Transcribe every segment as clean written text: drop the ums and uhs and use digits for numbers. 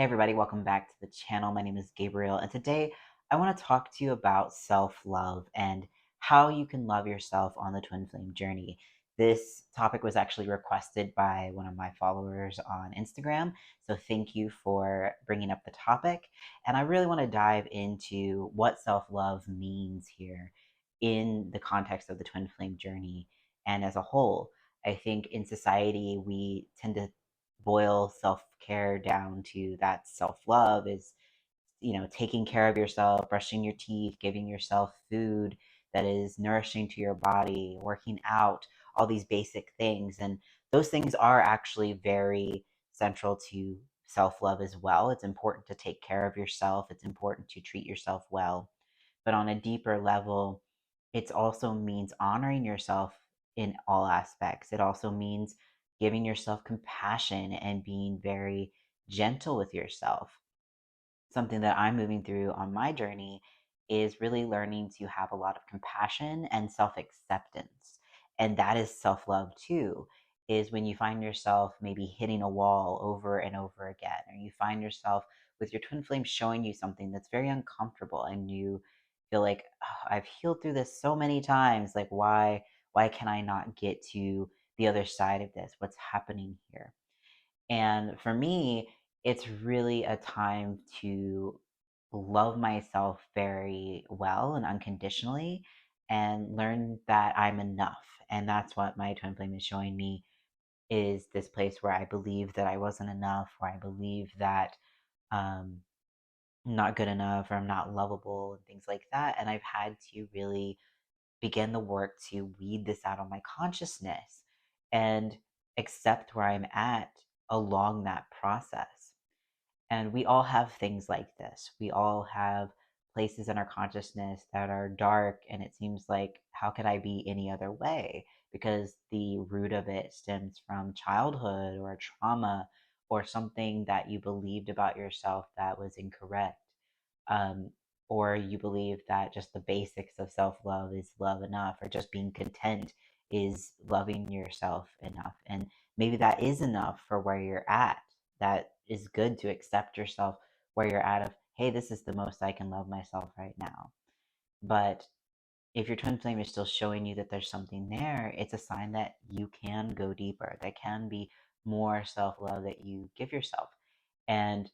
Hey everybody, welcome back to the channel. My name is Gabriel, and today I want to talk to you about self-love and how you can love yourself on the twin flame journey. This topic was actually requested by one of my followers on Instagram, so thank you for bringing up the topic. And I really want to dive into what self-love means here in the context of the twin flame journey and as a whole. I think in society we tend to boil self-care down to that self-love is, taking care of yourself, brushing your teeth, giving yourself food that is nourishing to your body, working out, all these basic things. And those things are actually very central to self-love as well. It's important to take care of yourself. It's important to treat yourself well. But on a deeper level, it also means honoring yourself in all aspects. It also means giving yourself compassion and being very gentle with yourself. Something that I'm moving through on my journey is really learning to have a lot of compassion and self acceptance. And that is self love too, is when you find yourself maybe hitting a wall over and over again, or you find yourself with your twin flame showing you something that's very uncomfortable and you feel like, "Oh, I've healed through this so many times. Like, why can I not get to the other side of this? What's happening here?" And for me, it's really a time to love myself very well and unconditionally and learn that I'm enough. And that's what my twin flame is showing me, is this place where I believe that I wasn't enough, where I believe that um, I'm not good enough or I'm not lovable and things like that. And I've had to really begin the work to weed this out of my consciousness and accept where I'm at along that process. And we all have things like this. We all have places in our consciousness that are dark, and it seems like, how could I be any other way? Because the root of it stems from childhood or trauma or something that you believed about yourself that was incorrect. Um, or you believe that just the basics of self love is love enough, or just being content is loving yourself enough. And maybe that is enough for where you're at. That is good to accept yourself where you're at, of, hey, this is the most I can love myself right now. But if your twin flame is still showing you that there's something there, it's a sign that you can go deeper. There can be more self love that you give yourself. And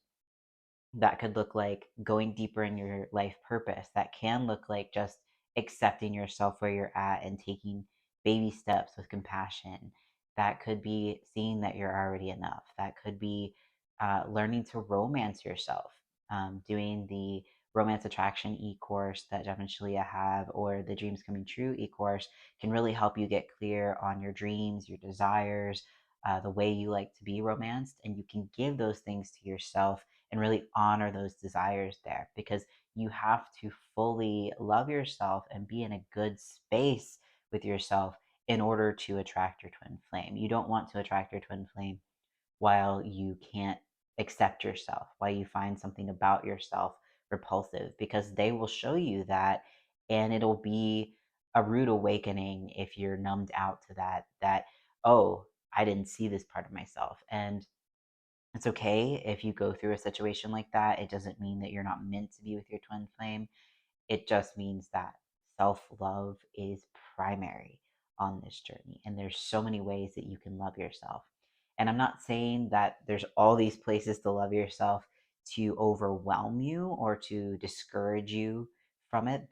that could look like going deeper in your life purpose. That can look like just accepting yourself where you're at and taking baby steps with compassion. That could be seeing that you're already enough. That could be learning to romance yourself, doing the romance attraction e-course that Jeff and Shaleia have, or the dreams coming true e-course, can really help you get clear on your dreams, your desires, the way you like to be romanced, and you can give those things to yourself and really honor those desires there, because you have to fully love yourself and be in a good space with yourself in order to attract your twin flame. You don't want to attract your twin flame while you can't accept yourself, while you find something about yourself repulsive, because they will show you that, and it'll be a rude awakening if you're numbed out to that, oh, I didn't see this part of myself. And it's okay if you go through a situation like that. It doesn't mean that you're not meant to be with your twin flame. It just means that self love is primary on this journey. And there's so many ways that you can love yourself. And I'm not saying that there's all these places to love yourself to overwhelm you or to discourage you from it.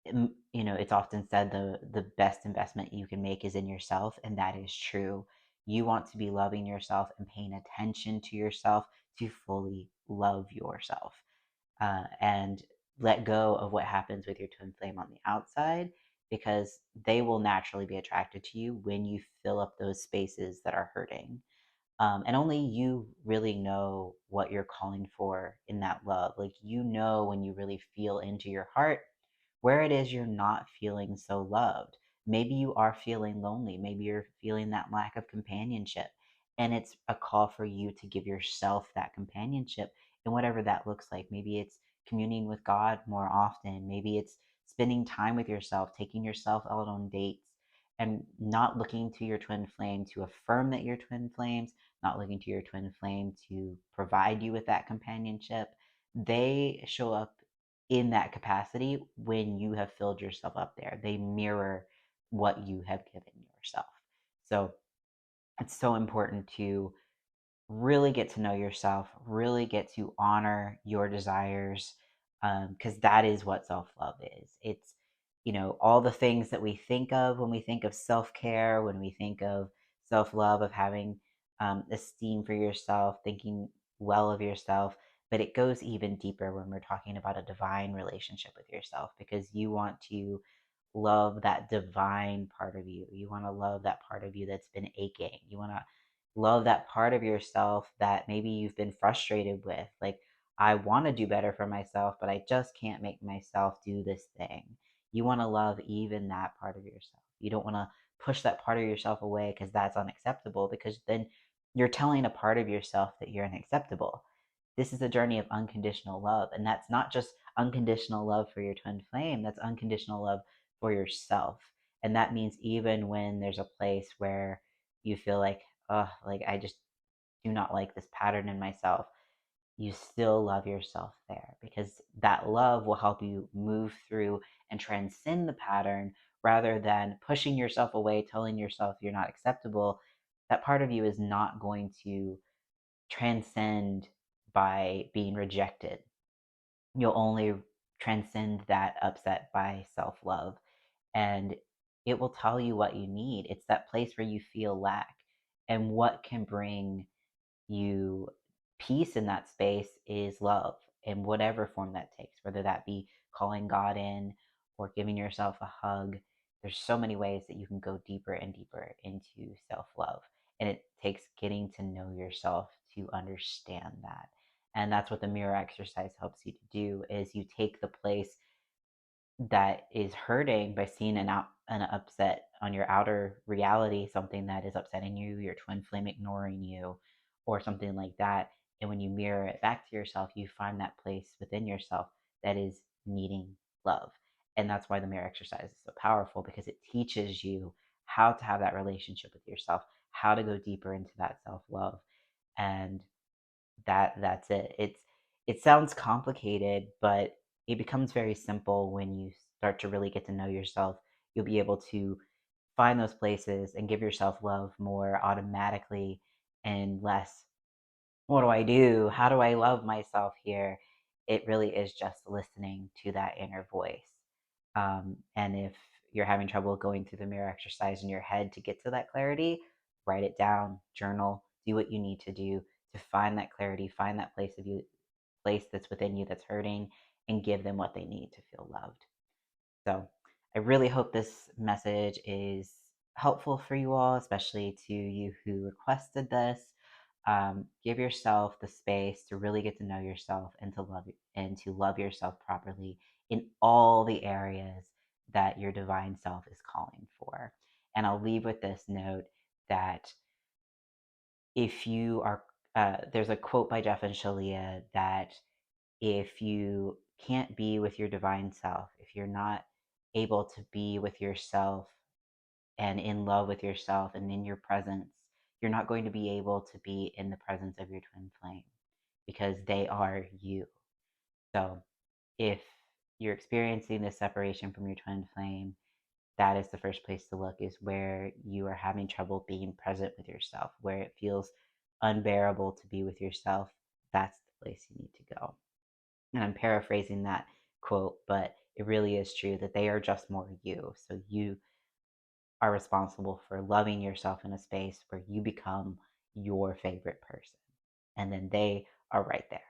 It's often said the best investment you can make is in yourself, and that is true. You want to be loving yourself and paying attention to yourself to fully love yourself, and let go of what happens with your twin flame on the outside, because they will naturally be attracted to you when you fill up those spaces that are hurting. And only you really know what you're calling for in that love. Like, when you really feel into your heart where it is you're not feeling so loved. Maybe you are feeling lonely. Maybe you're feeling that lack of companionship. And it's a call for you to give yourself that companionship, and whatever that looks like. Maybe it's communing with God more often. Maybe it's spending time with yourself, taking yourself out on dates, and not looking to your twin flame to affirm that you're twin flames, not looking to your twin flame to provide you with that companionship. They show up in that capacity when you have filled yourself up there. They mirror what you have given yourself. So it's so important to really get to know yourself, really get to honor your desires, because that is what self love is. It's, all the things that we think of when we think of self care, when we think of self love, of having esteem for yourself, thinking well of yourself. But it goes even deeper when we're talking about a divine relationship with yourself, because you want to love that divine part of you. You want to love that part of you that's been aching. You want to love that part of yourself that maybe you've been frustrated with. Like, I want to do better for myself, but I just can't make myself do this thing. You want to love even that part of yourself. You don't want to push that part of yourself away because that's unacceptable, because then you're telling a part of yourself that you're unacceptable. This is a journey of unconditional love. And that's not just unconditional love for your twin flame, that's unconditional love for yourself. And that means even when there's a place where you feel like, oh, like I just do not like this pattern in myself, you still love yourself there, because that love will help you move through and transcend the pattern rather than pushing yourself away, telling yourself you're not acceptable. That part of you is not going to transcend by being rejected. You'll only transcend that upset by self love. And it will tell you what you need. It's that place where you feel lack. And what can bring you peace in that space is love, in whatever form that takes, whether that be calling God in or giving yourself a hug. There's so many ways that you can go deeper and deeper into self love. And it takes getting to know yourself to understand that. And that's what the mirror exercise helps you to do, is you take the place that is hurting by seeing an upset on your outer reality, something that is upsetting you, your twin flame ignoring you, or something like that. And when you mirror it back to yourself, you find that place within yourself that is needing love. And that's why the mirror exercise is so powerful, because it teaches you how to have that relationship with yourself, how to go deeper into that self love. And that's it. It sounds complicated, but it becomes very simple when you start to really get to know yourself. You'll be able to find those places and give yourself love more automatically and less, what do I do? How do I love myself here? It really is just listening to that inner voice. And if you're having trouble going through the mirror exercise in your head to get to that clarity, write it down, journal, do what you need to do to find that clarity, find that place that's within you that's hurting, and give them what they need to feel loved. So I really hope this message is helpful for you all, especially to you who requested this. Give yourself the space to really get to know yourself and to love yourself properly in all the areas that your divine self is calling for. And I'll leave with this note that if you are, there's a quote by Jeff and Shaleia that if you can't be with your divine self, if you're not able to be with yourself and in love with yourself and in your presence, you're not going to be able to be in the presence of your twin flame, because they are you. So if you're experiencing this separation from your twin flame, that is the first place to look, is where you are having trouble being present with yourself, where it feels unbearable to be with yourself. That's the place you need to go. And I'm paraphrasing that quote, but it really is true that they are just more you. So you are responsible for loving yourself in a space where you become your favorite person. And then they are right there.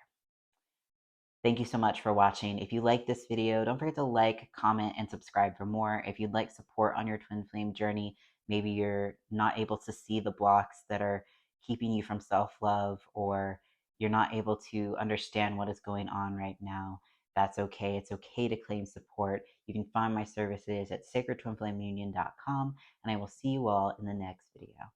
Thank you so much for watching. If you like this video, don't forget to like, comment, and subscribe for more. If you'd like support on your twin flame journey, maybe you're not able to see the blocks that are keeping you from self-love, or you're not able to understand what is going on right now, that's okay. It's okay to claim support. You can find my services at SacredTwinFlameUnion.com, and I will see you all in the next video.